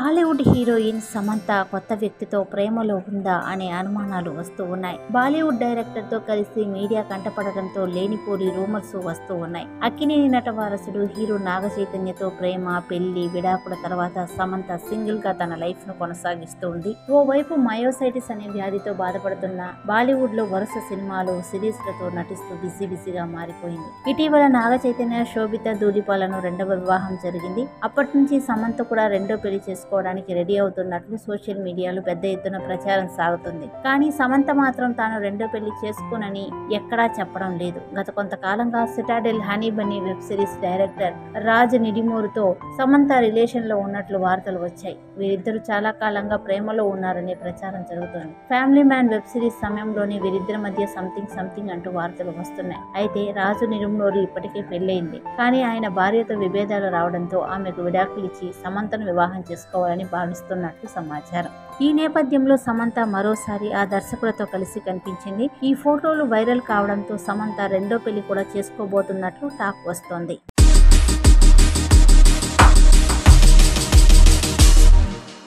Bollywood heroine Samantha కొత్త వ్యక్తితో ప్రేమలో ఉందా అనే అనుమానాలు వస్తూ ఉన్నాయి. బాలీవుడ్ డైరెక్టర్ తో కలిసి మీడియా కంటపడడంతో లేనిపోని రూమర్స్ వస్తూ ఉన్నాయి. అక్కినేని నట వారసుడు హీరో నాగ చైతన్యతో ప్రేమ, పెళ్లి, విడాకుల తర్వాత సమంత సింగిల్ గా తన లైఫ్ ను కొనసాగిస్తూ ఉంది. ఓవైపు మయోసైటిస్ అనే వ్యాధితో బాధపడుతున్న బాలీవుడ్ లో వరుస సినిమాలు, సిరీస్ లతో నటిస్తూ బిజీగా మారిపోయింది. ఇటీవల నాగ చైతన్య, శోభిత ధూళిపాలను రెండవ వివాహం జరిగింది. అప్పటి నుంచి సమంత కూడా రెండో పెళ్లి చేసుకోవడానికి రెడీ అవుతున్నట్లు సోషల్ మీడియాలో పెద్ద ఎత్తున ప్రచారం సాగుతుంది. కానీ సమంత మాత్రం తాను రెండో పెళ్లి చేసుకోనని ఎక్కడా చెప్పడం లేదు. గత కొంతకాలంగా Citadel Honey Bunny web series director Raj నిడిమూరుతో సమంత రిలేషన్ లో ఉన్నట్లు వార్తలు వచ్చాయి. వీరిద్దరు చాలా కాలంగా ప్రేమలో ఉన్నారనే ప్రచారం జరుగుతుంది. ఫ్యామిలీ మ్యాన్ వెబ్ సిరీస్ సమయంలోనే వీరిద్దరి మధ్య సంథింగ్ అంటూ వార్తలు వస్తున్నాయి. అయితే రాజు నిడుమూరి ఇప్పటికే పెళ్లైంది. కానీ ఆయన భార్యతో విభేదాలు రావడంతో ఆమెకు విడాకులు ఇచ్చి సమంతను వివాహం చేసుకోవాలని భావిస్తున్నట్లు సమాచారం. ఈ నేపథ్యంలో సమంత మరోసారి ఆ దర్శకుడితో కలిసి కనిపించింది. ఈ ఫోటోలు వైరల్ కావడంతో సమంత రెండో పెళ్లి కూడా చేసుకోబోతున్నట్లు టాక్ వస్తోంది.